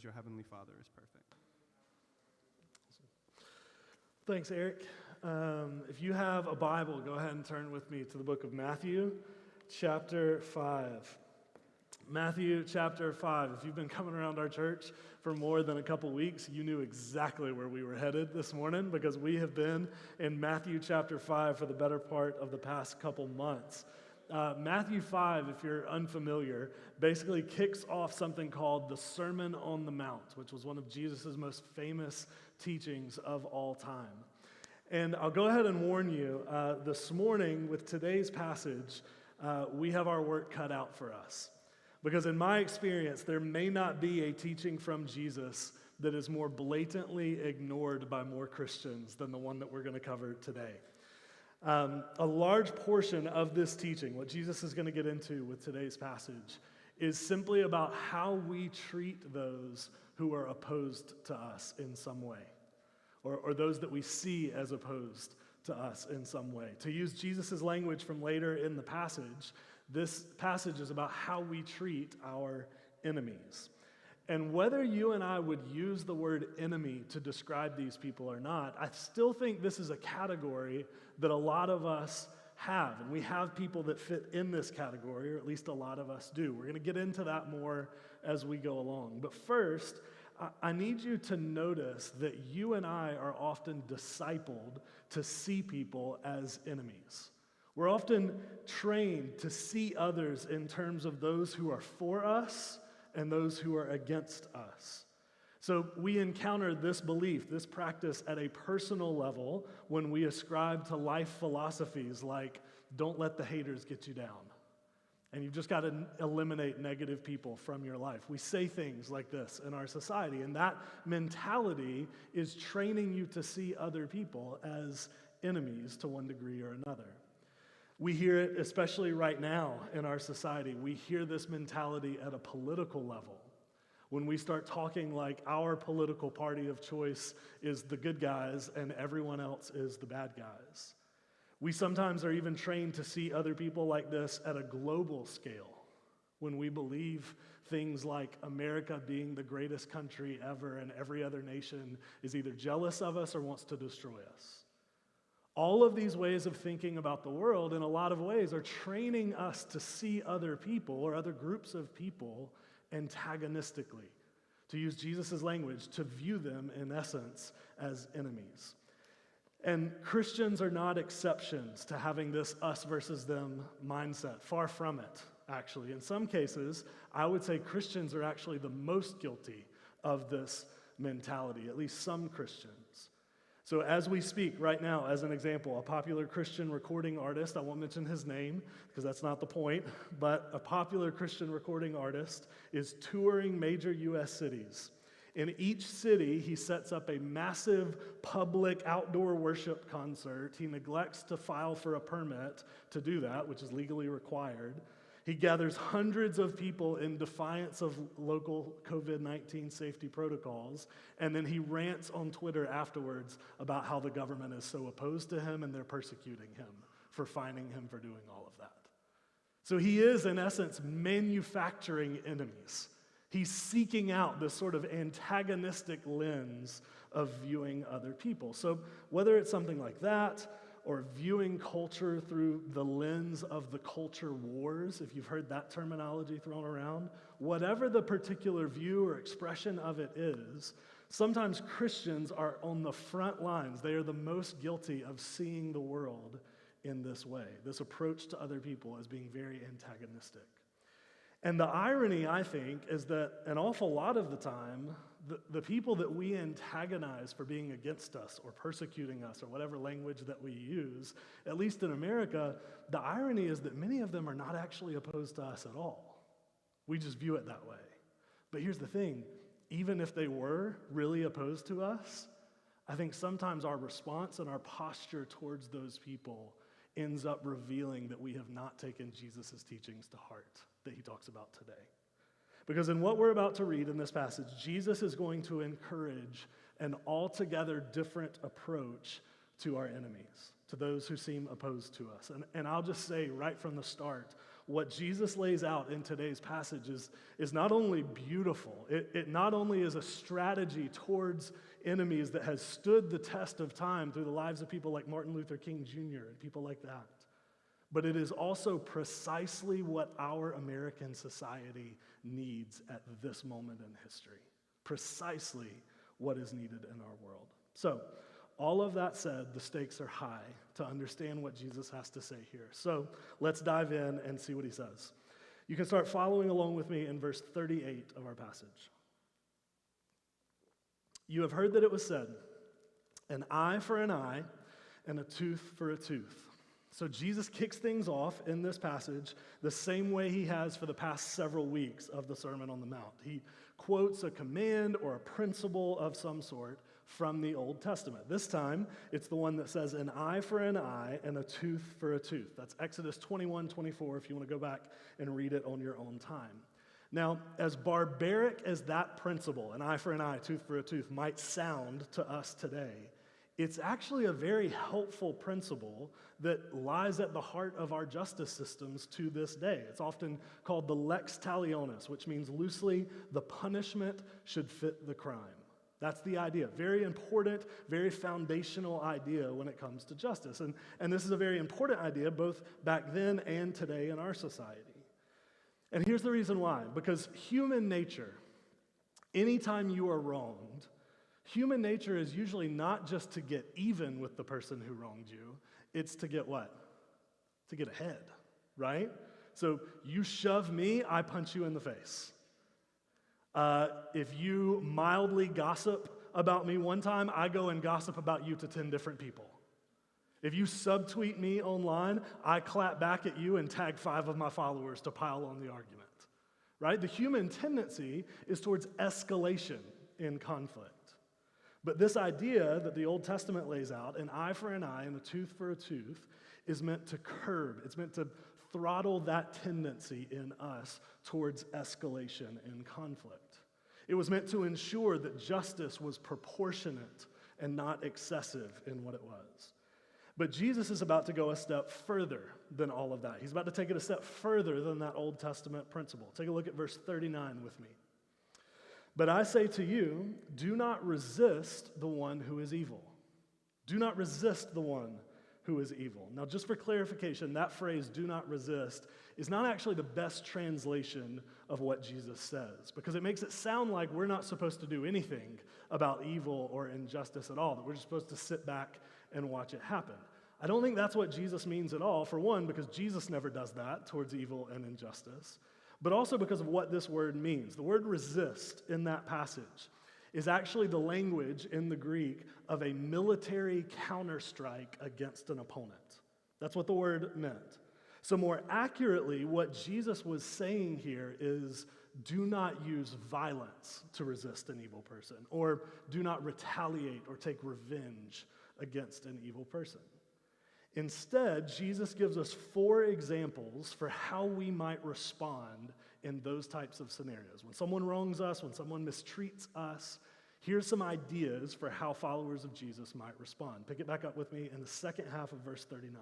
because your heavenly Father is perfect. Thanks, Eric. If you have a Bible, go ahead and turn with me to the book of Matthew, chapter 5. Matthew chapter 5. If you've been coming around our church for more than a couple weeks, you knew exactly where we were headed this morning because we have been in Matthew chapter 5 for the better part of the past couple months. Matthew 5, if you're unfamiliar, basically kicks off something called the Sermon on the Mount, which was one of Jesus' most famous teachings of all time. And I'll go ahead and warn you, this morning with today's passage, we have our work cut out for us. Because in my experience, there may not be a teaching from Jesus that is more blatantly ignored by more Christians than the one that we're going to cover today. A large portion of this teaching, what Jesus is going to get into with today's passage, is simply about how we treat those who are opposed to us in some way, or those that we see as opposed to us in some way. To use Jesus' language from later in the passage, this passage is about how we treat our enemies. And whether you and I would use the word enemy to describe these people or not, I still think this is a category that a lot of us have. And we have people that fit in this category, or at least a lot of us do. We're going to get into that more as we go along. But first, I need you to notice that you and I are often discipled to see people as enemies. We're often trained to see others in terms of those who are for us and those who are against us. So we encounter this belief, this practice at a personal level when we ascribe to life philosophies like, don't let the haters get you down. And you've just got to eliminate negative people from your life. We say things like this in our society, and that mentality is training you to see other people as enemies to one degree or another. We hear it, especially right now in our society, we hear this mentality at a political level. When we start talking like our political party of choice is the good guys and everyone else is the bad guys. We sometimes are even trained to see other people like this at a global scale, when we believe things like America being the greatest country ever and every other nation is either jealous of us or wants to destroy us. All of these ways of thinking about the world, in a lot of ways, are training us to see other people or other groups of people antagonistically, to use Jesus' language, to view them, in essence, as enemies. And Christians are not exceptions to having this us versus them mindset. Far from it, actually. In some cases, I would say Christians are actually the most guilty of this mentality, at least some Christians. So as we speak right now, as an example, a popular Christian recording artist, I won't mention his name because that's not the point, but a popular Christian recording artist is touring major U.S. cities. In each city, he sets up a massive public outdoor worship concert. He neglects to file for a permit to do that, which is legally required. He gathers hundreds of people in defiance of local COVID-19 safety protocols, and then he rants on Twitter afterwards about how the government is so opposed to him and they're persecuting him for fining him for doing all of that. So he is, in essence, manufacturing enemies. He's seeking out this sort of antagonistic lens of viewing other people. So whether it's something like that, or viewing culture through the lens of the culture wars, if you've heard that terminology thrown around, whatever the particular view or expression of it is, sometimes Christians are on the front lines. They are the most guilty of seeing the world in this way, this approach to other people as being very antagonistic. And the irony, I think, is that an awful lot of the time, the people that we antagonize for being against us or persecuting us or whatever language that we use, at least in America, the irony is that many of them are not actually opposed to us at all. We just view it that way. But here's the thing, even if they were really opposed to us, I think sometimes our response and our posture towards those people ends up revealing that we have not taken Jesus' teachings to heart that he talks about today. Because in what we're about to read in this passage, Jesus is going to encourage an altogether different approach to our enemies, to those who seem opposed to us. And I'll just say right from the start, What Jesus lays out in today's passage is not only beautiful, it not only is a strategy towards enemies that has stood the test of time through the lives of people like Martin Luther King Jr. and people like that, but it is also precisely what our American society needs at this moment in history. Precisely what is needed in our world. So, all of that said, the stakes are high to understand what Jesus has to say here. So, let's dive in and see what he says. You can start following along with me in verse 38 of our passage. You have heard that it was said, an eye for an eye and a tooth for a tooth. So Jesus kicks things off in this passage the same way he has for the past several weeks of the Sermon on the Mount. He quotes a command or a principle of some sort from the Old Testament. This time, it's the one that says an eye for an eye and a tooth for a tooth. That's Exodus 21:24 if you want to go back and read it on your own time. Now, as barbaric as that principle, an eye for an eye, tooth for a tooth, might sound to us today, it's actually a very helpful principle that lies at the heart of our justice systems to this day. It's often called the lex talionis, which means loosely, the punishment should fit the crime. That's the idea. Very important, very foundational idea when it comes to justice. And this is a very important idea both back then and today in our society. And here's the reason why. Because human nature, anytime you are wronged, human nature is usually not just to get even with the person who wronged you, it's to get what? To get ahead, right? So you shove me, I punch you in the face. If you mildly gossip about me one time, I go and gossip about you to 10 different people. If you subtweet me online, I clap back at you and tag 5 of my followers to pile on the argument, right? The human tendency is towards escalation in conflict. But this idea that the Old Testament lays out, an eye for an eye and a tooth for a tooth, is meant to curb, it's meant to throttle that tendency in us towards escalation and conflict. It was meant to ensure that justice was proportionate and not excessive in what it was. But Jesus is about to go a step further than all of that. He's about to take it a step further than that Old Testament principle. Take a look at verse 39 with me. But I say to you, do not resist the one who is evil. Do not resist the one who is evil. Now, just for clarification, that phrase, do not resist, is not actually the best translation of what Jesus says, because it makes it sound like we're not supposed to do anything about evil or injustice at all, that we're just supposed to sit back and watch it happen. I don't think that's what Jesus means at all, for one, because Jesus never does that towards evil and injustice, but also because of what this word means. The word resist in that passage is actually the language in the Greek of a military counterstrike against an opponent. That's what the word meant. So more accurately, what Jesus was saying here is do not use violence to resist an evil person, or do not retaliate or take revenge against an evil person. Instead, Jesus gives us 4 examples for how we might respond in those types of scenarios. When someone wrongs us, when someone mistreats us, here's some ideas for how followers of Jesus might respond. Pick it back up with me in the second half of verse 39.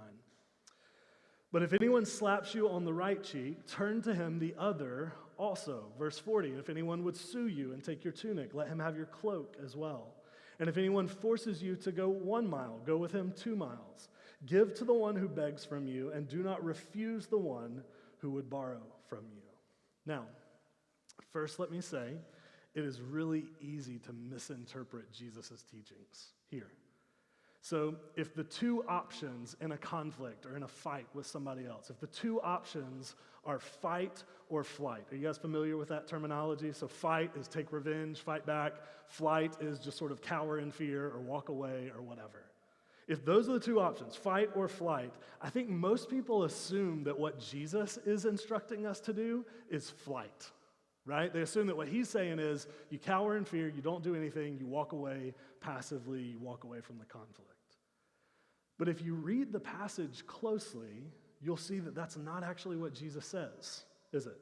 But if anyone slaps you on the right cheek, turn to him the other also. Verse 40, if anyone would sue you and take your tunic, let him have your cloak as well. And if anyone forces you to go 1 mile, go with him 2 miles. Give to the one who begs from you, and do not refuse the one who would borrow from you. Now, first let me say, it is really easy to misinterpret Jesus' teachings here. So if the 2 options in a conflict or in a fight with somebody else, if the 2 options are fight or flight, are you guys familiar with that terminology? So fight is take revenge, fight back. Flight is just sort of cower in fear or walk away or whatever. If those are the 2 options, fight or flight, I think most people assume that what Jesus is instructing us to do is flight, right? They assume that what he's saying is you cower in fear, you don't do anything, you walk away passively, you walk away from the conflict. But if you read the passage closely, you'll see that that's not actually what Jesus says, is it?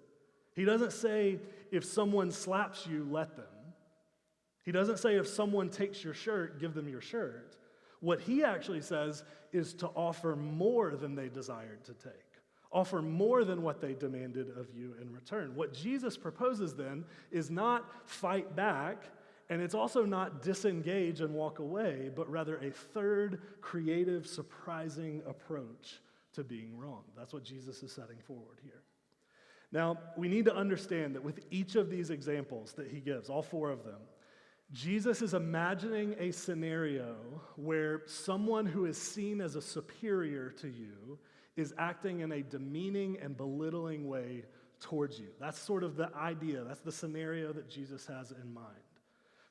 He doesn't say if someone slaps you, let them. He doesn't say if someone takes your shirt, give them your shirt. What he actually says is to offer more than they desired to take. Offer more than what they demanded of you in return. What Jesus proposes then is not fight back, and it's also not disengage and walk away, but rather a third, creative, surprising approach to being wrong. That's what Jesus is setting forward here. Now, we need to understand that with each of these examples that he gives, all four of them, Jesus is imagining a scenario where someone who is seen as a superior to you is acting in a demeaning and belittling way towards you. That's sort of the idea. That's the scenario that Jesus has in mind.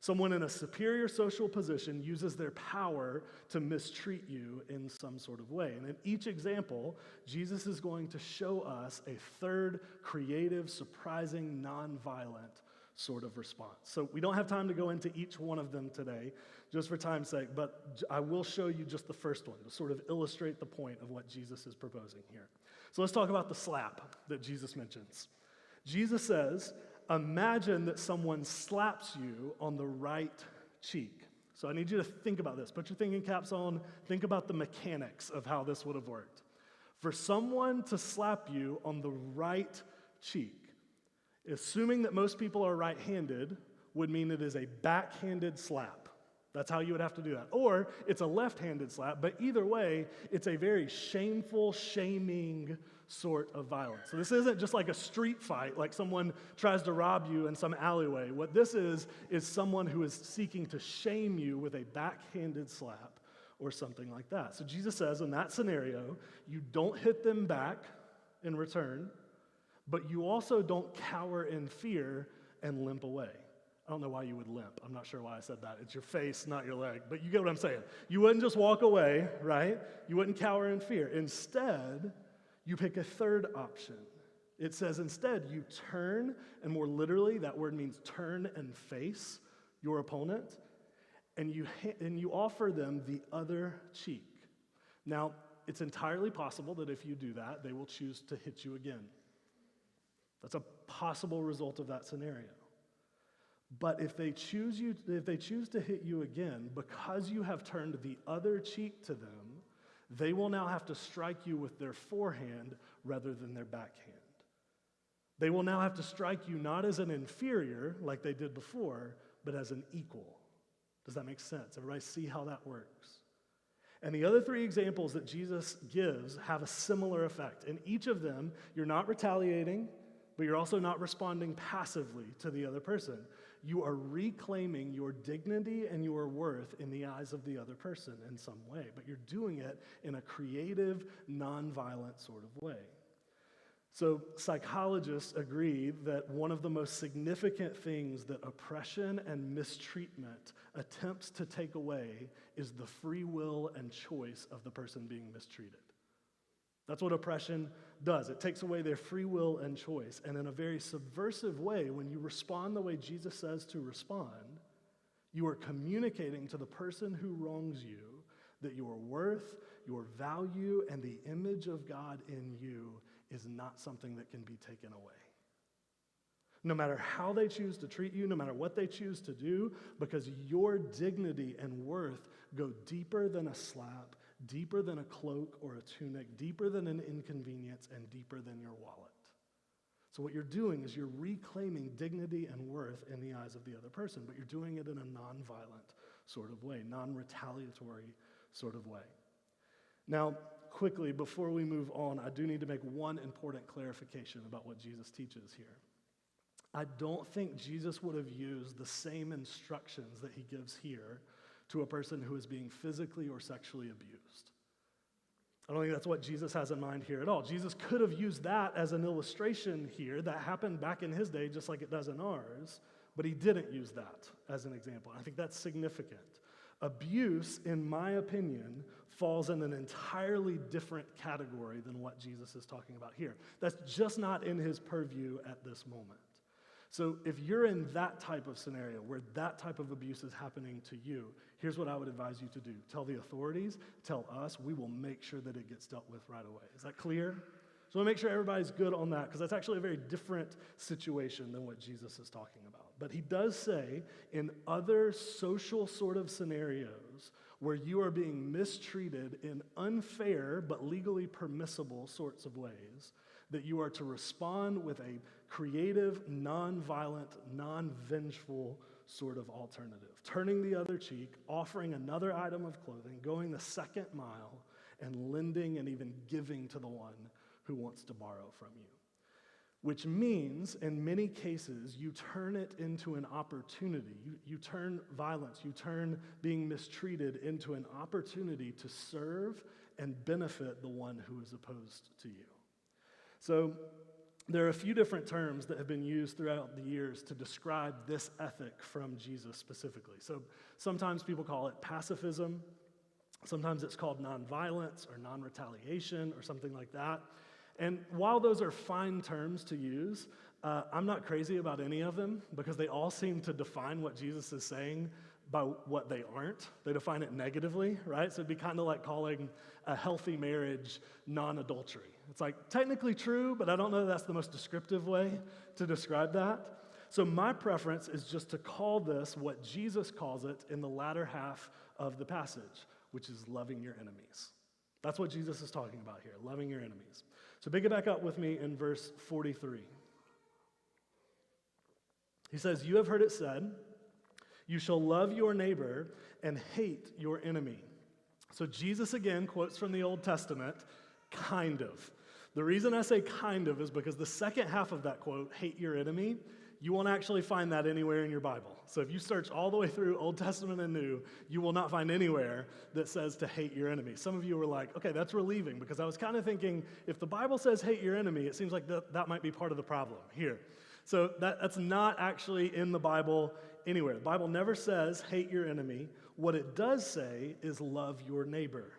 Someone in a superior social position uses their power to mistreat you in some sort of way. And in each example, Jesus is going to show us a third, creative, surprising, nonviolent sort of response. So we don't have time to go into each one of them today, just for time's sake, but I will show you just the first one to sort of illustrate the point of what Jesus is proposing here. So let's talk about the slap that Jesus mentions. Jesus says, imagine that someone slaps you on the right cheek. So I need you to think about this. Put your thinking caps on. Think about the mechanics of how this would have worked. For someone to slap you on the right cheek, assuming that most people are right-handed, would mean it is a backhanded slap. That's how you would have to do that. Or it's a left-handed slap, but either way, it's a very shameful, shaming sort of violence. So this isn't just like a street fight, like someone tries to rob you in some alleyway. What this is someone who is seeking to shame you with a backhanded slap or something like that. So Jesus says in that scenario, you don't hit them back in return, but you also don't cower in fear and limp away. I don't know why you would limp. I'm not sure why I said that. It's your face, not your leg. But you get what I'm saying. You wouldn't just walk away, right? You wouldn't cower in fear. Instead, you pick a third option. It says instead you turn, and more literally, that word means turn and face your opponent, and you offer them the other cheek. Now, it's entirely possible that if you do that, they will choose to hit you again. That's a possible result of that scenario. But if they choose to hit you again, because you have turned the other cheek to them, they will now have to strike you with their forehand rather than their backhand. They will now have to strike you not as an inferior, like they did before, but as an equal. Does that make sense? Everybody see how that works? And the other three examples that Jesus gives have a similar effect. In each of them, you're not retaliating, but you're also not responding passively to the other person. You are reclaiming your dignity and your worth in the eyes of the other person in some way, but you're doing it in a creative, nonviolent sort of way. So psychologists agree that one of the most significant things that oppression and mistreatment attempts to take away is the free will and choice of the person being mistreated. That's what oppression does. It takes away their free will and choice. And in a very subversive way, when you respond the way Jesus says to respond, you are communicating to the person who wrongs you that your worth, your value, and the image of God in you is not something that can be taken away. No matter how they choose to treat you, no matter what they choose to do, because your dignity and worth go deeper than a slap, deeper than a cloak or a tunic, deeper than an inconvenience, and deeper than your wallet. So what you're doing is you're reclaiming dignity and worth in the eyes of the other person, but you're doing it in a nonviolent sort of way, non-retaliatory sort of way. Now, quickly, before we move on, I do need to make one important clarification about what Jesus teaches here. I don't think Jesus would have used the same instructions that he gives here to a person who is being physically or sexually abused. I don't think that's what Jesus has in mind here at all. Jesus could have used that as an illustration here that happened back in his day just like it does in ours, but he didn't use that as an example. I think that's significant. Abuse, in my opinion, falls in an entirely different category than what Jesus is talking about here. That's just not in his purview at this moment. So if you're in that type of scenario where that type of abuse is happening to you, here's what I would advise you to do. Tell the authorities, tell us, we will make sure that it gets dealt with right away. Is that clear? So I want to make sure everybody's good on that, because that's actually a very different situation than what Jesus is talking about. But he does say in other social sort of scenarios where you are being mistreated in unfair but legally permissible sorts of ways, that you are to respond with a creative, non-violent, non-vengeful sort of alternative. Turning the other cheek, offering another item of clothing, going the second mile, and lending and even giving to the one who wants to borrow from you. Which means, in many cases, you turn it into an opportunity. You turn violence, you turn being mistreated into an opportunity to serve and benefit the one who is opposed to you. So there are a few different terms that have been used throughout the years to describe this ethic from Jesus specifically. So sometimes people call it pacifism. Sometimes it's called nonviolence or non-retaliation or something like that. And while those are fine terms to use, I'm not crazy about any of them because they all seem to define what Jesus is saying by what they aren't. They define it negatively, right? So it'd be kind of like calling a healthy marriage non-adultery. It's like technically true, but I don't know that's the most descriptive way to describe that. So my preference is just to call this what Jesus calls it in the latter half of the passage, which is loving your enemies. That's what Jesus is talking about here, loving your enemies. So pick it back up with me in verse 43. He says, "You have heard it said, you shall love your neighbor and hate your enemy." So Jesus again quotes from the Old Testament, kind of. The reason I say kind of is because the second half of that quote, hate your enemy, you won't actually find that anywhere in your Bible. So if you search all the way through Old Testament and New, you will not find anywhere that says to hate your enemy. Some of you were like, okay, that's relieving, because I was kind of thinking, if the Bible says hate your enemy, it seems like that might be part of the problem here. So that's not actually in the Bible anywhere. The Bible never says hate your enemy. What it does say is love your neighbor.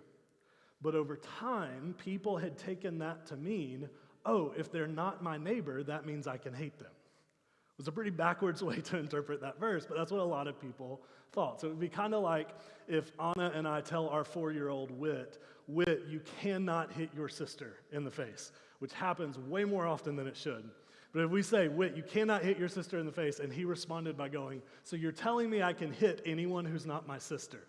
But over time, people had taken that to mean, oh, if they're not my neighbor, that means I can hate them. It was a pretty backwards way to interpret that verse, but that's what a lot of people thought. So it would be kind of like if Anna and I tell our 4-year-old Whit, you cannot hit your sister in the face, which happens way more often than it should. But if we say, Whit, you cannot hit your sister in the face, and he responded by going, so you're telling me I can hit anyone who's not my sister?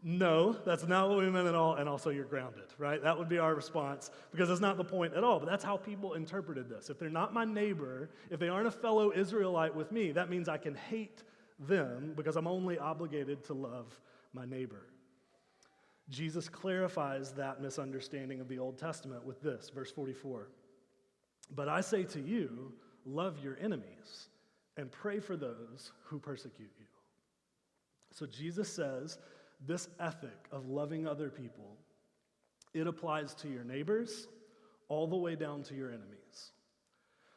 No, that's not what we meant at all, and also you're grounded, right? That would be our response, because that's not the point at all, but that's how people interpreted this. If they're not my neighbor, if they aren't a fellow Israelite with me, that means I can hate them because I'm only obligated to love my neighbor. Jesus clarifies that misunderstanding of the Old Testament with this, verse 44. "But I say to you, love your enemies and pray for those who persecute you." So Jesus says, this ethic of loving other people, it applies to your neighbors all the way down to your enemies.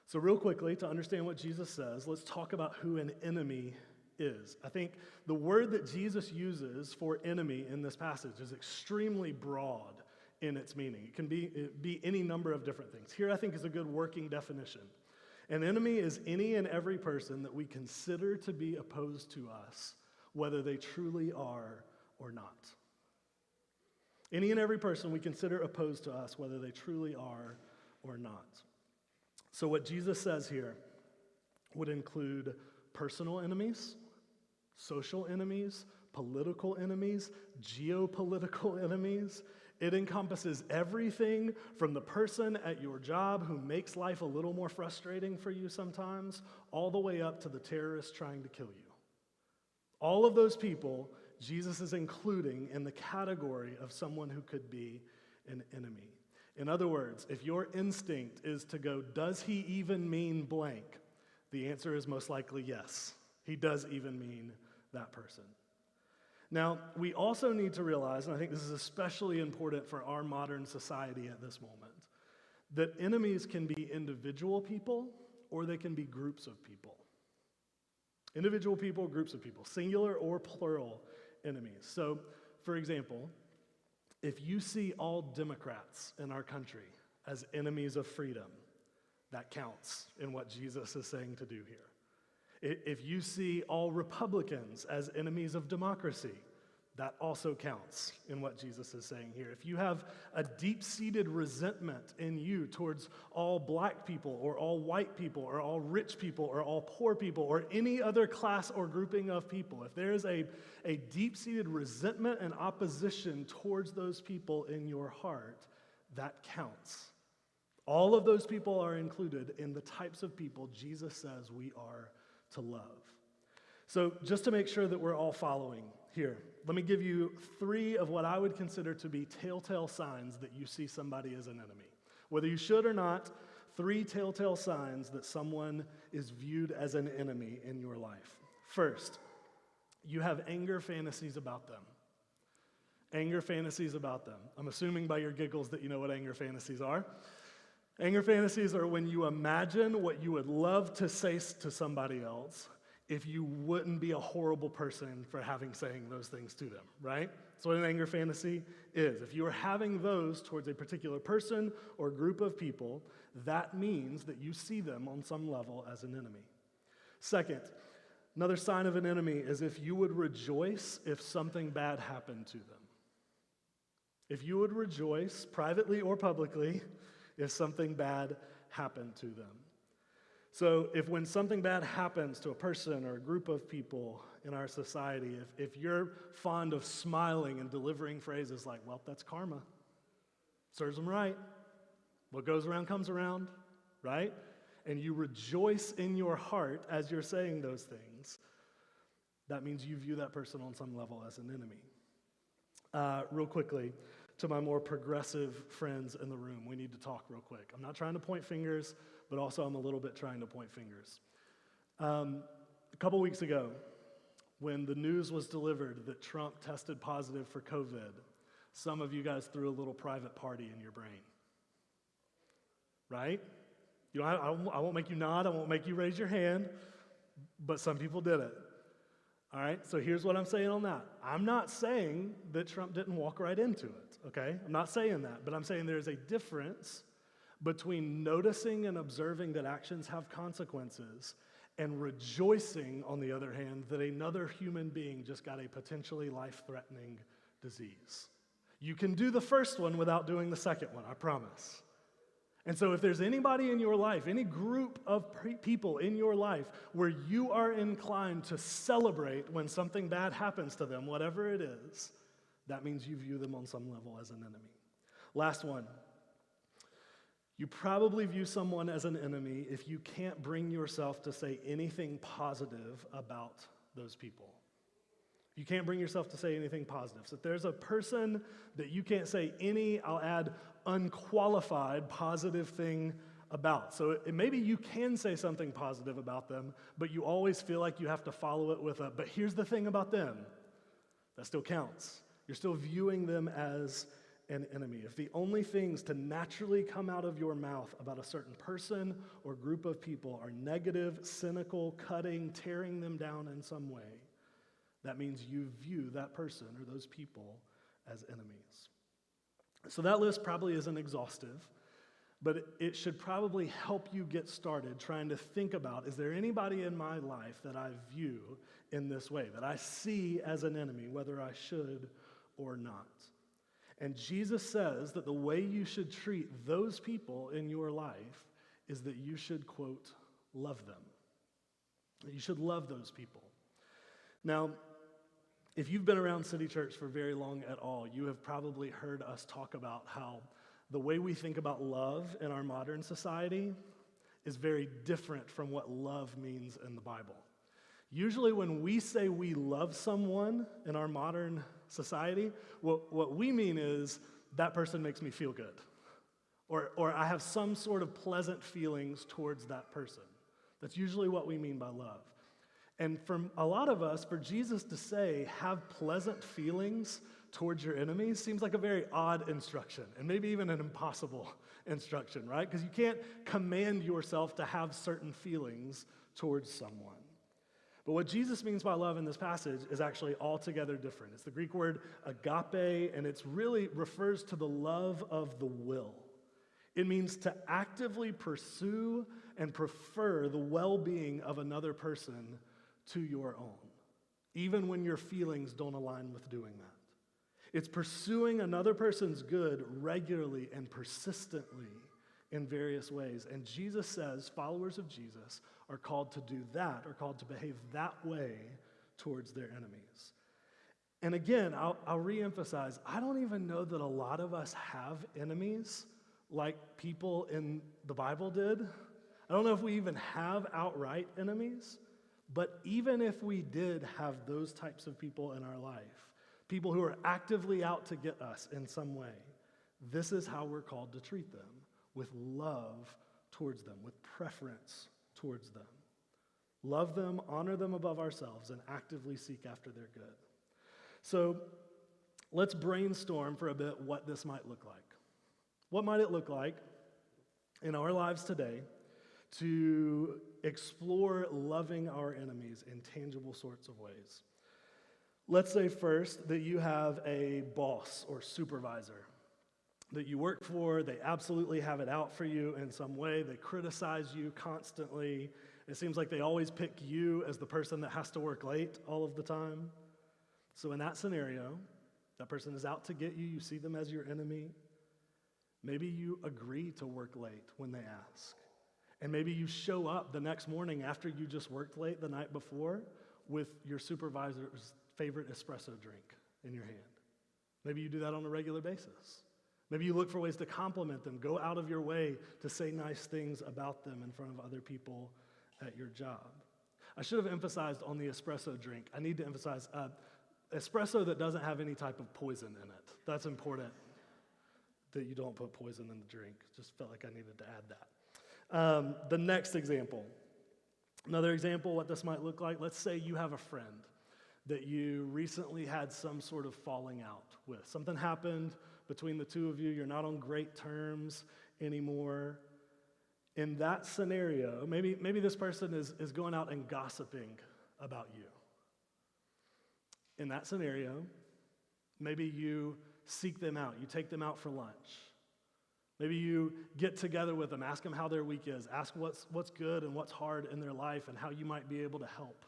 So real quickly, to understand what Jesus says, let's talk about who an enemy is. I think the word that Jesus uses for enemy in this passage is extremely broad in its meaning. It can be any number of different things. Here I think is a good working definition. An enemy is any and every person that we consider to be opposed to us, whether they truly are or not. Any and every person we consider opposed to us, whether they truly are or not. So what Jesus says here would include personal enemies, social enemies, political enemies, geopolitical enemies. It encompasses everything from the person at your job who makes life a little more frustrating for you sometimes, all the way up to the terrorist trying to kill you. All of those people Jesus is including in the category of someone who could be an enemy. In other words, if your instinct is to go, does he even mean blank? The answer is most likely yes. He does even mean that person. Now, we also need to realize, and I think this is especially important for our modern society at this moment, that enemies can be individual people or they can be groups of people. Individual people, groups of people, singular or plural enemies. So, for example, if you see all Democrats in our country as enemies of freedom, that counts in what Jesus is saying to do here. If you see all Republicans as enemies of democracy, that also counts in what Jesus is saying here. If you have a deep-seated resentment in you towards all black people or all white people or all rich people or all poor people or any other class or grouping of people, if there is a deep-seated resentment and opposition towards those people in your heart, that counts. All of those people are included in the types of people Jesus says we are to love. So just to make sure that we're all following here, let me give you 3 of what I would consider to be telltale signs that you see somebody as an enemy. Whether you should or not, 3 telltale signs that someone is viewed as an enemy in your life. First, you have anger fantasies about them. Anger fantasies about them. I'm assuming by your giggles that you know what anger fantasies are. Anger fantasies are when you imagine what you would love to say to somebody else if you wouldn't be a horrible person for saying those things to them, right? That's what an anger fantasy is. If you are having those towards a particular person or group of people, that means that you see them on some level as an enemy. Second, another sign of an enemy is if you would rejoice if something bad happened to them. If you would rejoice, privately or publicly, if something bad happened to them. So when something bad happens to a person or a group of people in our society, if you're fond of smiling and delivering phrases like, well, that's karma, serves them right, what goes around comes around, right? And you rejoice in your heart as you're saying those things, that means you view that person on some level as an enemy. Real quickly, to my more progressive friends in the room, we need to talk real quick. I'm not trying to point fingers, but also I'm a little bit trying to point fingers. A couple weeks ago, when the news was delivered that Trump tested positive for COVID, some of you guys threw a little private party in your brain. Right? I won't make you nod, I won't make you raise your hand, but some people did it. All right, so here's what I'm saying on that. I'm not saying that Trump didn't walk right into it, okay? I'm not saying that, but I'm saying there's a difference between noticing and observing that actions have consequences and rejoicing, on the other hand, that another human being just got a potentially life-threatening disease. You can do the first one without doing the second one, I promise. And so if there's anybody in your life, any group of people in your life where you are inclined to celebrate when something bad happens to them, whatever it is, that means you view them on some level as an enemy. Last one. You probably view someone as an enemy if you can't bring yourself to say anything positive about those people. You can't bring yourself to say anything positive. So if there's a person that you can't say any, I'll add, unqualified positive thing about. So maybe you can say something positive about them, but you always feel like you have to follow it with but here's the thing about them. That still counts. You're still viewing them as an enemy. If the only things to naturally come out of your mouth about a certain person or group of people are negative, cynical, cutting, tearing them down in some way, that means you view that person or those people as enemies. So that list probably isn't exhaustive, but it should probably help you get started trying to think about, is there anybody in my life that I view in this way, that I see as an enemy, whether I should or not? And Jesus says that the way you should treat those people in your life is that you should, quote, love them. That you should love those people. Now, if you've been around City Church for very long at all, you have probably heard us talk about how the way we think about love in our modern society is very different from what love means in the Bible. Usually when we say we love someone in our modern society, what we mean is that person makes me feel good. Or I have some sort of pleasant feelings towards that person. That's usually what we mean by love. And for a lot of us, for Jesus to say, have pleasant feelings towards your enemies seems like a very odd instruction, and maybe even an impossible instruction, right? Because you can't command yourself to have certain feelings towards someone. But what Jesus means by love in this passage is actually altogether different. It's the Greek word agape, and it really refers to the love of the will. It means to actively pursue and prefer the well-being of another person to your own. even when your feelings don't align with doing that. It's pursuing another person's good regularly and persistently in various ways. And Jesus says followers of Jesus are called to do that, are called to behave that way towards their enemies. And again, I'll reemphasize, I don't even know that a lot of us have enemies like people in the Bible did. I don't know if we even have outright enemies, but even if we did have those types of people in our life, people who are actively out to get us in some way, this is how we're called to treat them, with love towards them, with preference towards them. Love them, honor them above ourselves, and actively seek after their good. So let's brainstorm for a bit what this might look like. What might it look like in our lives today to explore loving our enemies in tangible sorts of ways? Let's say first that you have a boss or supervisor that you work for. They absolutely have it out for you in some way. They criticize you constantly. It seems like they always pick you as the person that has to work late all of the time. So in that scenario, that person is out to get you. You see them as your enemy. Maybe you agree to work late when they ask. And maybe you show up the next morning after you just worked late the night before with your supervisor's favorite espresso drink in your hand. Maybe you do that on a regular basis. Maybe you look for ways to compliment them, go out of your way to say nice things about them in front of other people at your job. I should have emphasized on the espresso drink. I need to emphasize espresso that doesn't have any type of poison in it. That's important, that you don't put poison in the drink. Just felt like I needed to add that. The next example, another example what this might look like, let's say you have a friend that you recently had some sort of falling out with. Something happened between the two of you. You're not on great terms anymore. In that scenario, maybe this person is going out and gossiping about you. In that scenario, maybe you seek them out. You take them out for lunch. Maybe you get together with them, ask them how their week is, ask what's good and what's hard in their life and how you might be able to help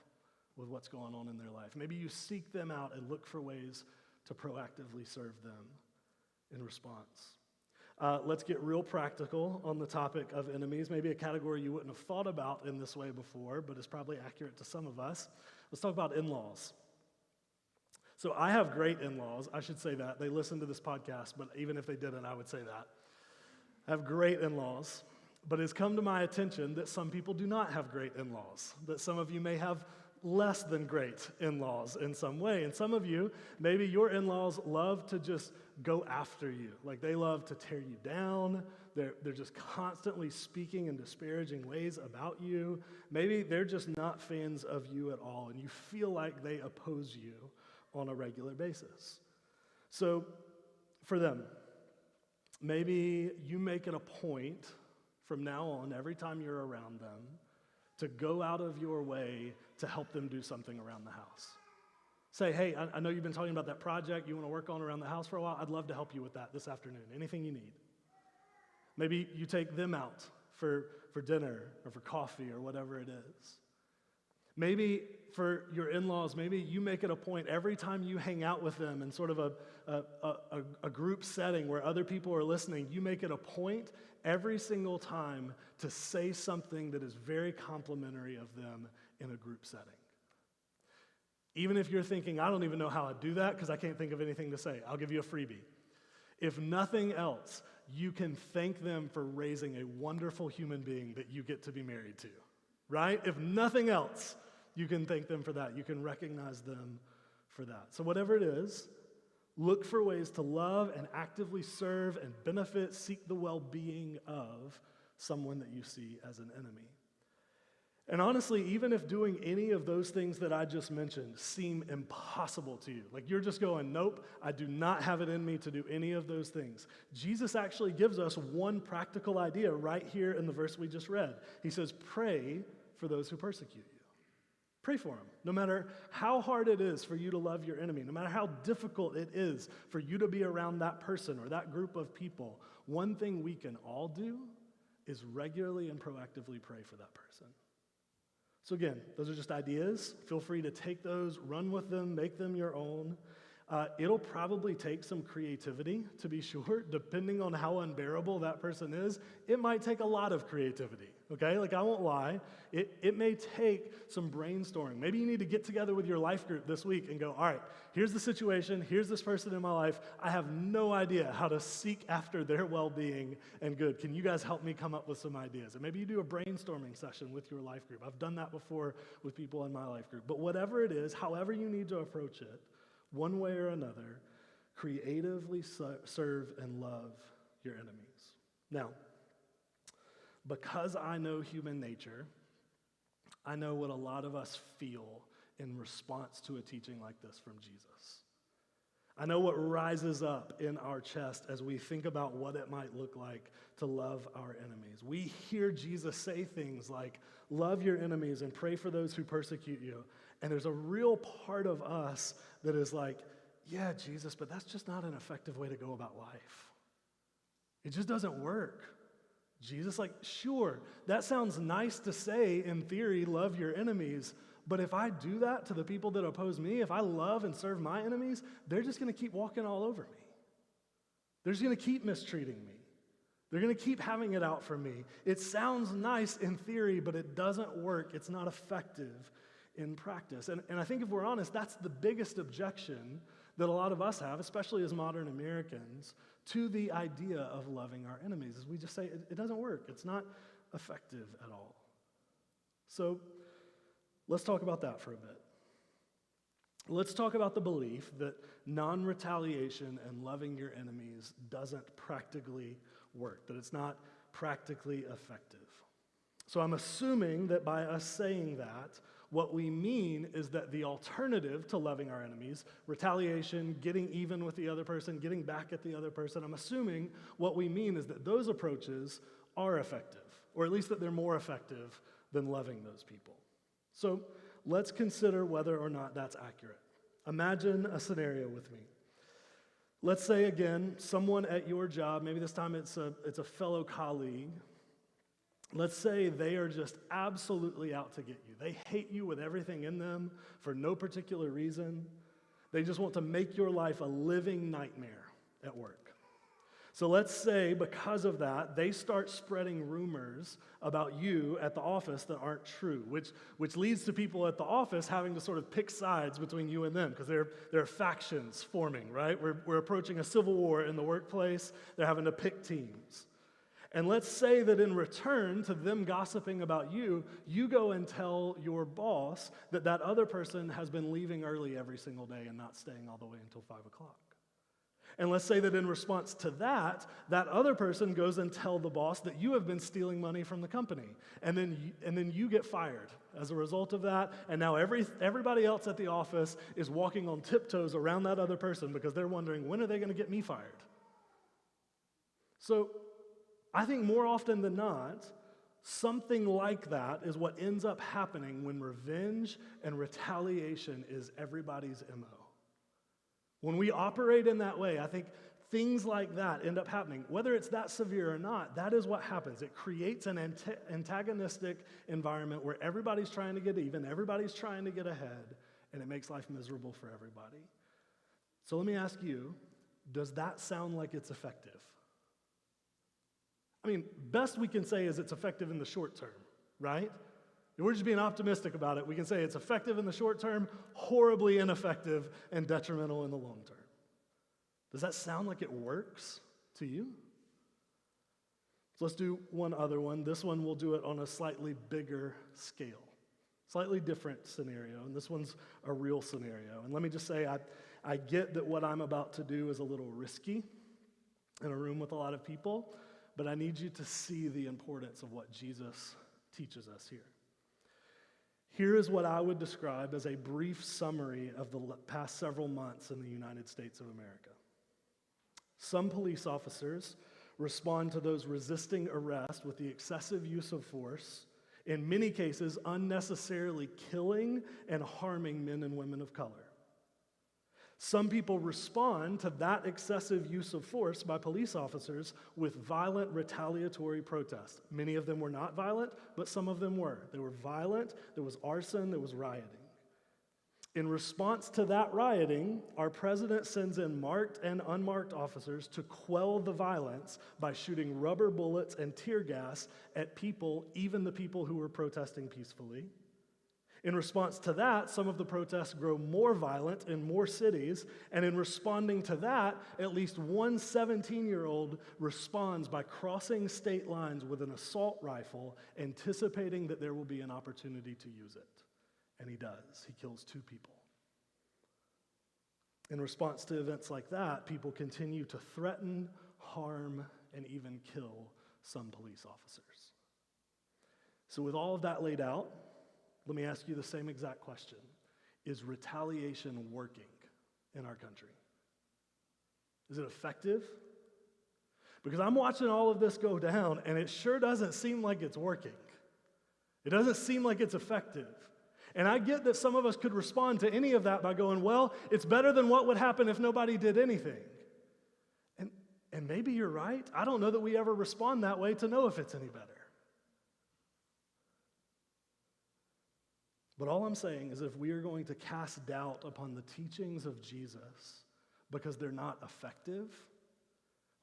with what's going on in their life. Maybe you seek them out and look for ways to proactively serve them in response. Let's get real practical on the topic of enemies, maybe a category you wouldn't have thought about in this way before, but is probably accurate to some of us. Let's talk about in-laws. So I have great in-laws. I should say that. They listen to this podcast, but even if they didn't, I would say that. I have great in-laws, but it's come to my attention that some people do not have great in-laws, that some of you may have less than great in-laws in some way. And some of you, maybe your in-laws love to just go after you. Like they love to tear you down. They're just constantly speaking in disparaging ways about you. Maybe they're just not fans of you at all, and you feel like they oppose you on a regular basis. So for them, maybe you make it a point from now on, every time you're around them, to go out of your way to help them do something around the house. Say, hey, I know you've been talking about that project you want to work on around the house for a while. I'd love to help you with that this afternoon. Anything you need. Maybe you take them out for dinner or for coffee or whatever it is. Maybe for your in-laws, maybe you make it a point every time you hang out with them in sort of a group setting where other people are listening, you make it a point every single time to say something that is very complimentary of them in a group setting. Even if you're thinking, I don't even know how I'd do that because I can't think of anything to say, I'll give you a freebie. If nothing else, you can thank them for raising a wonderful human being that you get to be married to, right? If nothing else, you can thank them for that. You can recognize them for that. So whatever it is, look for ways to love and actively serve and benefit, seek the well-being of someone that you see as an enemy. And honestly, even if doing any of those things that I just mentioned seem impossible to you, like you're just going, nope, I do not have it in me to do any of those things, Jesus actually gives us one practical idea right here in the verse we just read. He says, pray for those who persecute you. Pray for them. No matter how hard it is for you to love your enemy, no matter how difficult it is for you to be around that person or that group of people, one thing we can all do is regularly and proactively pray for that person. So again, those are just ideas. Feel free to take those, run with them, make them your own. It'll probably take some creativity, to be sure. Depending on how unbearable that person is, it might take a lot of creativity, okay? Like, I won't lie. It may take some brainstorming. Maybe you need to get together with your life group this week and go, all right, here's the situation, here's this person in my life. I have no idea how to seek after their well-being and good. Can you guys help me come up with some ideas? And maybe you do a brainstorming session with your life group. I've done that before with people in my life group. But whatever it is, however you need to approach it, one way or another, creatively serve and love your enemies. Now, because I know human nature, I know what a lot of us feel in response to a teaching like this from Jesus. I know what rises up in our chest as we think about what it might look like to love our enemies. We hear Jesus say things like, love your enemies and pray for those who persecute you. And there's a real part of us that is like, yeah, Jesus, but that's just not an effective way to go about life. It just doesn't work. Jesus, like, sure, that sounds nice to say in theory, love your enemies, but if I do that to the people that oppose me, if I love and serve my enemies, they're just going to keep walking all over me. They're just going to keep mistreating me. They're going to keep having it out for me. It sounds nice in theory, but it doesn't work. It's not effective in practice. And I think if we're honest, that's the biggest objection that a lot of us have, especially as modern Americans, to the idea of loving our enemies, is we just say it doesn't work. It's not effective at all. So let's talk about that for a bit. Let's talk about the belief that non-retaliation and loving your enemies doesn't practically work, that it's not practically effective. So I'm assuming that by us saying that, what we mean is that the alternative to loving our enemies, retaliation, getting even with the other person, getting back at the other person, I'm assuming what we mean is that those approaches are effective, or at least that they're more effective than loving those people. So let's consider whether or not that's accurate. Imagine a scenario with me. Let's say, again, someone at your job, maybe this time it's a fellow colleague. Let's say they are just absolutely out to get you. They hate you with everything in them for no particular reason. They just want to make your life a living nightmare at work. So let's say because of that, they start spreading rumors about you at the office that aren't true, which leads to people at the office having to sort of pick sides between you and them because there are factions forming, right? We're approaching a civil war in the workplace. They're having to pick teams. And let's say that in return to them gossiping about you, you go and tell your boss that that other person has been leaving early every single day and not staying all the way until 5 o'clock. And let's say that in response to that, that other person goes and tell the boss that you have been stealing money from the company. And then you get fired as a result of that. And now everybody else at the office is walking on tiptoes around that other person because they're wondering, when are they going to get me fired? So I think more often than not, something like that is what ends up happening when revenge and retaliation is everybody's MO. When we operate in that way, I think things like that end up happening. Whether it's that severe or not, that is what happens. It creates an antagonistic environment where everybody's trying to get even, everybody's trying to get ahead, and it makes life miserable for everybody. So let me ask you, does that sound like it's effective? I mean, best we can say is it's effective in the short term, right? If we're just being optimistic about it, we can say it's effective in the short term, horribly ineffective, and detrimental in the long term. Does that sound like it works to you? So let's do one other one. This one we'll do it on a slightly bigger scale, slightly different scenario, and this one's a real scenario. And let me just say, I get that what I'm about to do is a little risky in a room with a lot of people, but I need you to see the importance of what Jesus teaches us here. Here is what I would describe as a brief summary of the past several months in the United States of America. Some police officers respond to those resisting arrest with the excessive use of force, in many cases unnecessarily killing and harming men and women of color. Some people respond to that excessive use of force by police officers with violent retaliatory protests. Many of them were not violent, but some of them were. They were violent, there was arson, there was rioting. In response to that rioting, our president sends in marked and unmarked officers to quell the violence by shooting rubber bullets and tear gas at people, even the people who were protesting peacefully. In response to that, some of the protests grow more violent in more cities, and in responding to that, at least one 17-year-old responds by crossing state lines with an assault rifle, anticipating that there will be an opportunity to use it. And he does. He kills 2 people. In response to events like that, people continue to threaten, harm, and even kill some police officers. So with all of that laid out, let me ask you the same exact question. Is retaliation working in our country? Is it effective? Because I'm watching all of this go down, and it sure doesn't seem like it's working. It doesn't seem like it's effective. And I get that some of us could respond to any of that by going, well, it's better than what would happen if nobody did anything. And maybe you're right. I don't know that we ever respond that way to know if it's any better. But all I'm saying is if we are going to cast doubt upon the teachings of Jesus because they're not effective,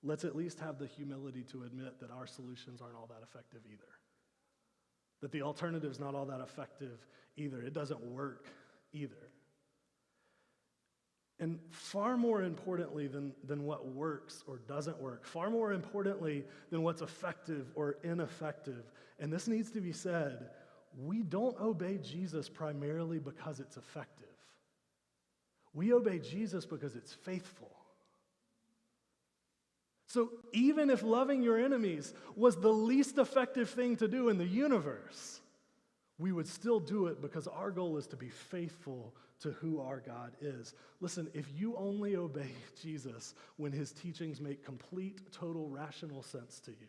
let's at least have the humility to admit that our solutions aren't all that effective either. That the alternative's not all that effective either. It doesn't work either. And far more importantly than what works or doesn't work, far more importantly than what's effective or ineffective, and this needs to be said, we don't obey Jesus primarily because it's effective. We obey Jesus because it's faithful. So even if loving your enemies was the least effective thing to do in the universe, we would still do it because our goal is to be faithful to who our God is. Listen, if you only obey Jesus when his teachings make complete, total, rational sense to you,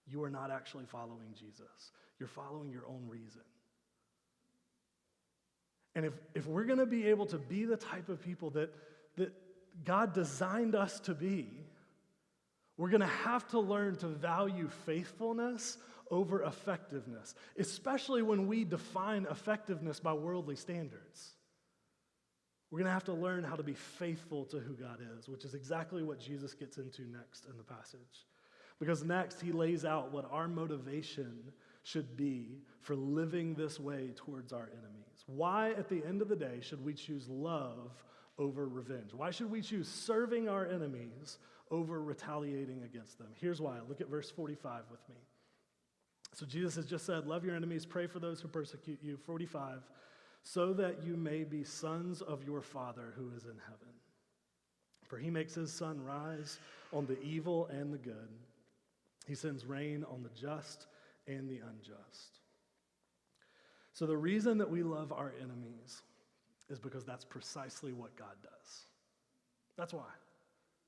you are not actually following Jesus. You're following your own reason. And if we're going to be able to be the type of people that God designed us to be, we're going to have to learn to value faithfulness over effectiveness, especially when we define effectiveness by worldly standards. We're going to have to learn how to be faithful to who God is, which is exactly what Jesus gets into next in the passage. Because next, he lays out what our motivation should be for living this way towards our enemies. Why, at the end of the day, should we choose love over revenge? Why should we choose serving our enemies over retaliating against them? Here's why. Look at verse 45 with me. So Jesus has just said, love your enemies, pray for those who persecute you. 45, so that you may be sons of your Father who is in heaven. For he makes his sun rise on the evil and the good. He sends rain on the just and the unjust. So the reason that we love our enemies is because that's precisely what God does. That's why.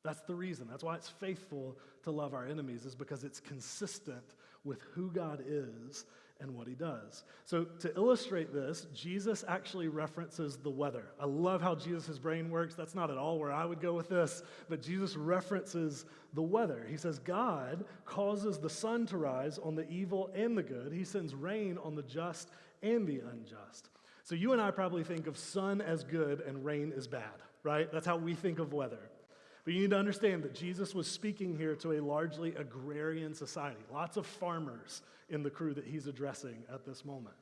That's the reason. That's why it's faithful to love our enemies, is because it's consistent with who God is and what he does. So to illustrate this, Jesus actually references the weather. I love how Jesus' brain works. That's not at all where I would go with this, but Jesus references the weather. He says, God causes the sun to rise on the evil and the good. He sends rain on the just and the unjust. So you and I probably think of sun as good and rain as bad, right? That's how we think of weather. But you need to understand that Jesus was speaking here to a largely agrarian society. Lots of farmers in the crew that he's addressing at this moment.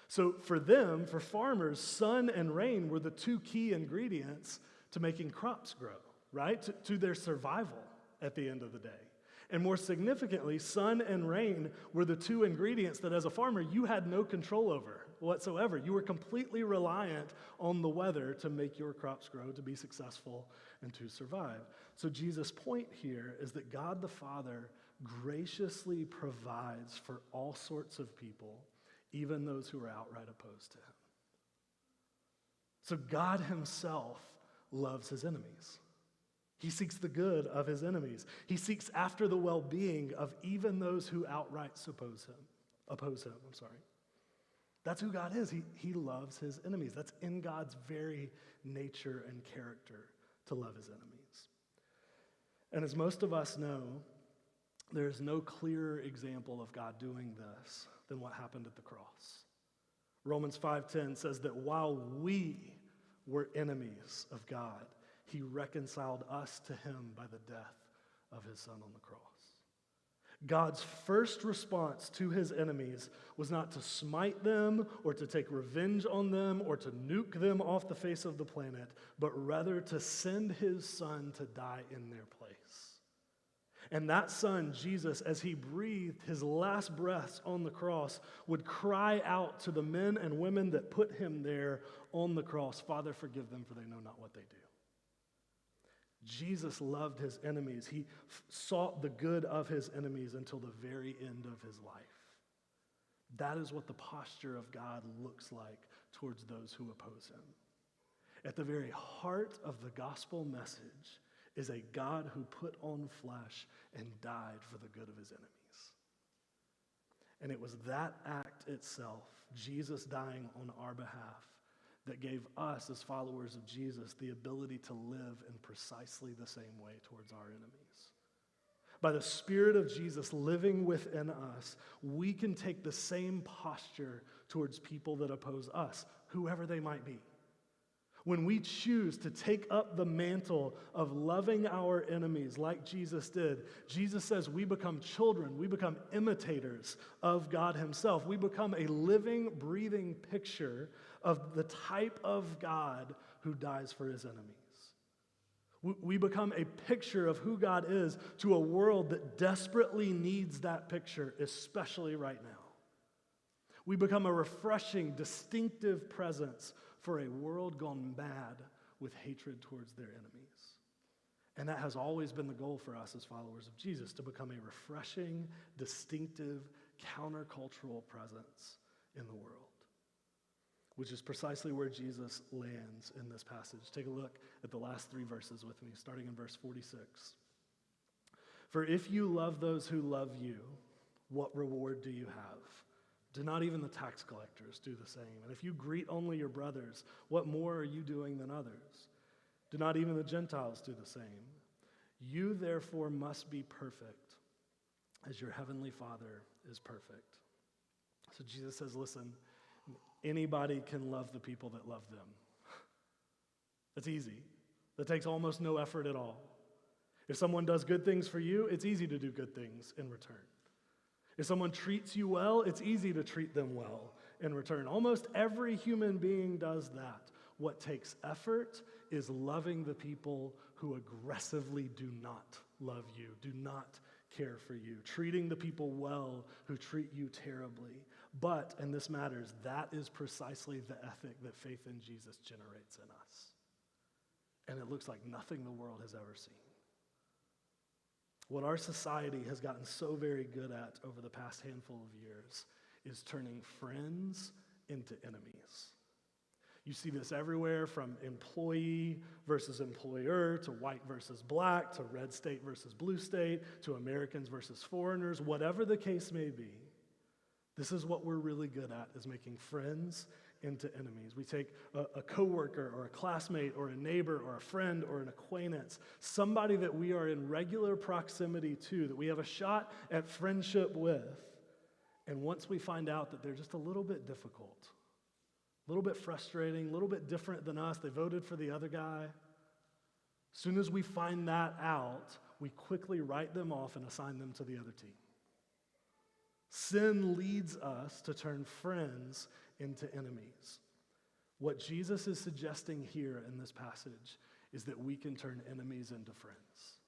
So for them, for farmers, sun and rain were the two key ingredients to making crops grow, right? To their survival at the end of the day. And more significantly, sun and rain were the two ingredients that as a farmer you had no control over whatsoever. You were completely reliant on the weather to make your crops grow, to be successful, and to survive. So Jesus' point here is that God the Father graciously provides for all sorts of people, even those who are outright opposed to him. So God himself loves his enemies. He seeks the good of his enemies. He seeks after the well-being of even those who outright oppose him. That's who God is. He loves his enemies. That's in God's very nature and character to love his enemies. And as most of us know, there is no clearer example of God doing this than what happened at the cross. Romans 5:10 says that while we were enemies of God, he reconciled us to him by the death of his son on the cross. God's first response to his enemies was not to smite them or to take revenge on them or to nuke them off the face of the planet, but rather to send his son to die in their place. And that son, Jesus, as he breathed his last breaths on the cross, would cry out to the men and women that put him there on the cross, "Father, forgive them, for they know not what they do." Jesus loved his enemies. He sought the good of his enemies until the very end of his life. That is what the posture of God looks like towards those who oppose him. At the very heart of the gospel message is a God who put on flesh and died for the good of his enemies. And it was that act itself, Jesus dying on our behalf, that gave us, as followers of Jesus, the ability to live in precisely the same way towards our enemies. By the Spirit of Jesus living within us, we can take the same posture towards people that oppose us, whoever they might be. When we choose to take up the mantle of loving our enemies like Jesus did, Jesus says we become children, we become imitators of God himself. We become a living, breathing picture of the type of God who dies for his enemies. We become a picture of who God is to a world that desperately needs that picture, especially right now. We become a refreshing, distinctive presence for a world gone mad with hatred towards their enemies. And that has always been the goal for us as followers of Jesus, to become a refreshing, distinctive, countercultural presence in the world, which is precisely where Jesus lands in this passage. Take a look at the last 3 verses with me, starting in verse 46. "For if you love those who love you, what reward do you have? Do not even the tax collectors do the same? And if you greet only your brothers, what more are you doing than others? Do not even the Gentiles do the same? You therefore must be perfect, as your heavenly Father is perfect." So Jesus says, listen, anybody can love the people that love them. That's easy. That takes almost no effort at all. If someone does good things for you, it's easy to do good things in return. If someone treats you well, it's easy to treat them well in return. Almost every human being does that. What takes effort is loving the people who aggressively do not love you, do not care for you, treating the people well who treat you terribly. But, and this matters, that is precisely the ethic that faith in Jesus generates in us. And it looks like nothing the world has ever seen. What our society has gotten so very good at over the past handful of years is turning friends into enemies. You see this everywhere, from employee versus employer, to white versus black, to red state versus blue state, to Americans versus foreigners, whatever the case may be. This is what we're really good at, is making friends into enemies. We take a coworker or a classmate or a neighbor or a friend or an acquaintance, somebody that we are in regular proximity to, that we have a shot at friendship with, and once we find out that they're just a little bit difficult, a little bit frustrating, a little bit different than us, they voted for the other guy, as soon as we find that out, we quickly write them off and assign them to the other team. Sin leads us to turn friends into enemies. What Jesus is suggesting here in this passage is that we can turn enemies into friends.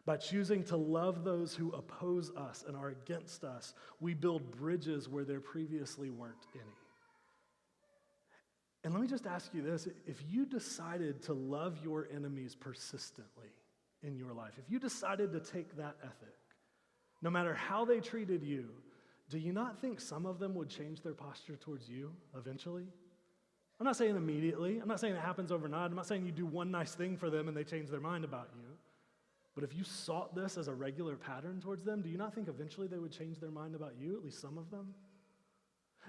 By choosing to love those who oppose us and are against us, we build bridges where there previously weren't any. And let me just ask you this, if you decided to love your enemies persistently in your life, if you decided to take that ethic, no matter how they treated you, do you not think some of them would change their posture towards you eventually? I'm not saying immediately. I'm not saying it happens overnight. I'm not saying you do one nice thing for them and they change their mind about you. But if you sought this as a regular pattern towards them, do you not think eventually they would change their mind about you, at least some of them?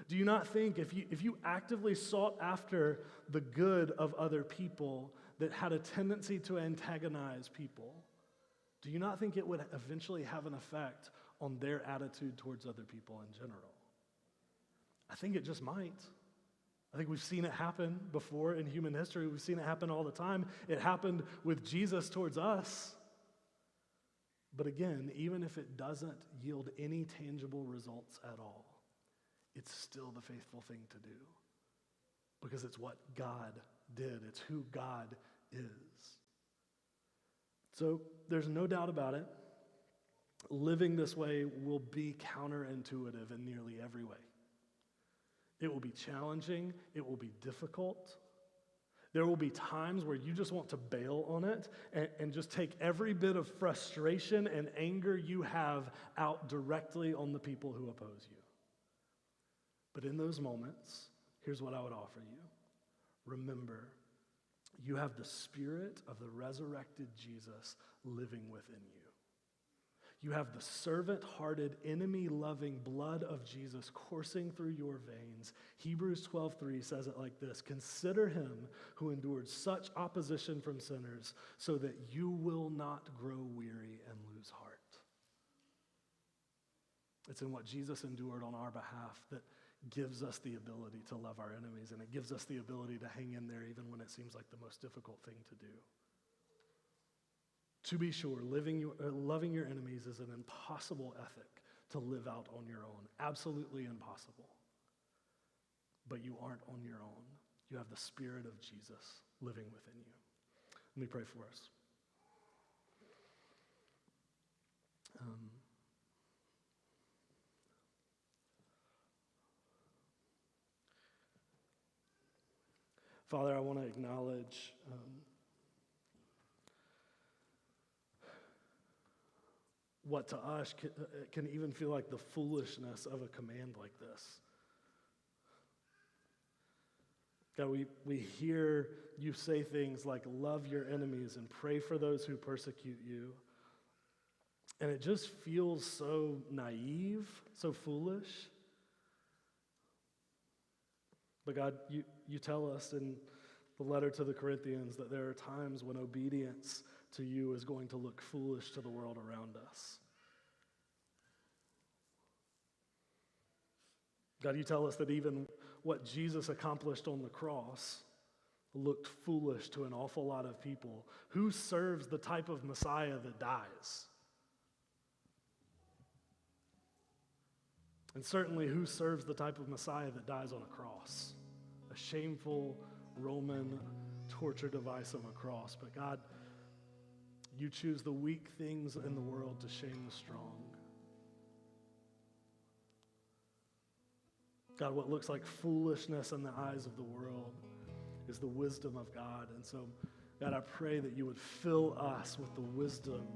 Do you not think if you actively sought after the good of other people that had a tendency to antagonize people, do you not think it would eventually have an effect on their attitude towards other people in general? I think it just might. I think we've seen it happen before in human history. We've seen it happen all the time. It happened with Jesus towards us. But again, even if it doesn't yield any tangible results at all, it's still the faithful thing to do because it's what God did. It's who God is. So there's no doubt about it. Living this way will be counterintuitive in nearly every way. It will be challenging. It will be difficult. There will be times where you just want to bail on it and just take every bit of frustration and anger you have out directly on the people who oppose you. But in those moments, here's what I would offer you. Remember, you have the Spirit of the resurrected Jesus living within you. You have the servant-hearted, enemy-loving blood of Jesus coursing through your veins. Hebrews 12:3 says it like this: "Consider him who endured such opposition from sinners so that you will not grow weary and lose heart." It's in what Jesus endured on our behalf that gives us the ability to love our enemies, and it gives us the ability to hang in there even when it seems like the most difficult thing to do. To be sure, loving your enemies is an impossible ethic to live out on your own. Absolutely impossible. But you aren't on your own. You have the Spirit of Jesus living within you. Let me pray for us. Father, I want to acknowledge what to us can even feel like the foolishness of a command like this. God, we hear you say things like love your enemies and pray for those who persecute you. And it just feels so naive, so foolish. But God, you tell us in the letter to the Corinthians that there are times when obedience to you is going to look foolish to the world around us. God, you tell us that even what Jesus accomplished on the cross looked foolish to an awful lot of people. Who serves the type of Messiah that dies? And certainly, who serves the type of Messiah that dies on a cross? A shameful Roman torture device of a cross. But God, you choose the weak things in the world to shame the strong. God, what looks like foolishness in the eyes of the world is the wisdom of God. And so, God, I pray that you would fill us with the wisdom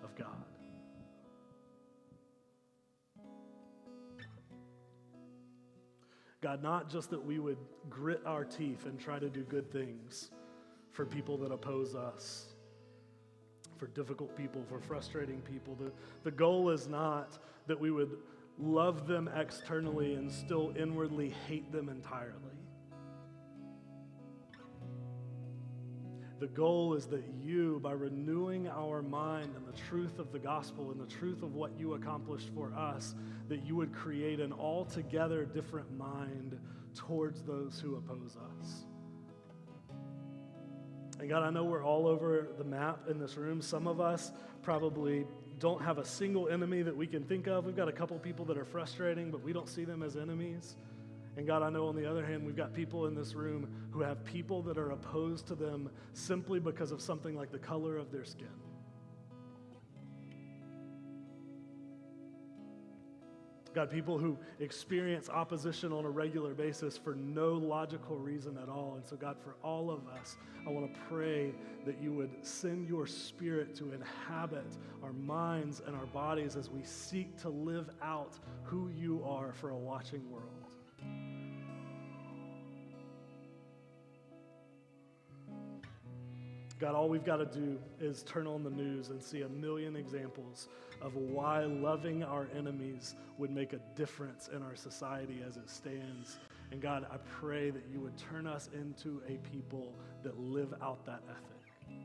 of God. God, not just that we would grit our teeth and try to do good things for people that oppose us, for difficult people, for frustrating people. The goal is not that we would love them externally and still inwardly hate them entirely. The goal is that you, by renewing our mind in the truth of the gospel and the truth of what you accomplished for us, that you would create an altogether different mind towards those who oppose us. And God, I know we're all over the map in this room. Some of us probably don't have a single enemy that we can think of. We've got a couple people that are frustrating, but we don't see them as enemies. And God, I know on the other hand, we've got people in this room who have people that are opposed to them simply because of something like the color of their skin. God, people who experience opposition on a regular basis for no logical reason at all. And so God, for all of us, I want to pray that you would send your Spirit to inhabit our minds and our bodies as we seek to live out who you are for a watching world. God, all we've got to do is turn on the news and see a million examples of why loving our enemies would make a difference in our society as it stands. And God, I pray that you would turn us into a people that live out that ethic.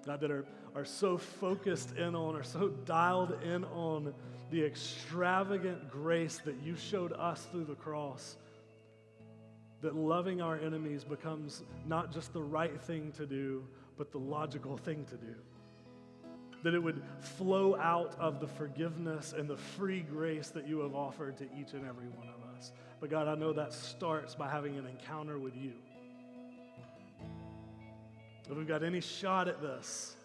God, that are so focused in on, or so dialed in on the extravagant grace that you showed us through the cross, that loving our enemies becomes not just the right thing to do, but the logical thing to do. That it would flow out of the forgiveness and the free grace that you have offered to each and every one of us. But God, I know that starts by having an encounter with you. If we've got any shot at this,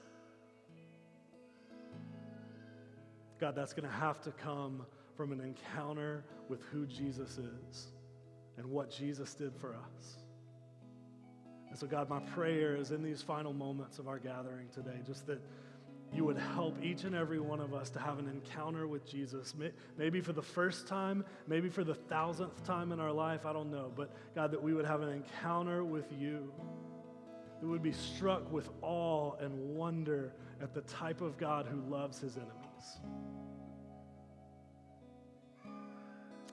God, that's going to have to come from an encounter with who Jesus is and what Jesus did for us. And so, God, my prayer is in these final moments of our gathering today, just that you would help each and every one of us to have an encounter with Jesus, maybe for the first time, maybe for the 1,000th time in our life, I don't know. But, God, that we would have an encounter with you, that we would be struck with awe and wonder at the type of God who loves his enemies.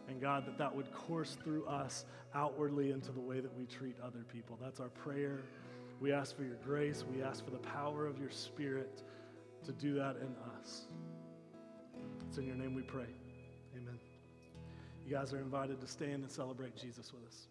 And God, that would course through us outwardly into the way that we treat other people. That's our prayer. We ask for your grace. We ask for the power of your Spirit to do that in us. It's in your name we pray. Amen. You guys are invited to stand and celebrate Jesus with us.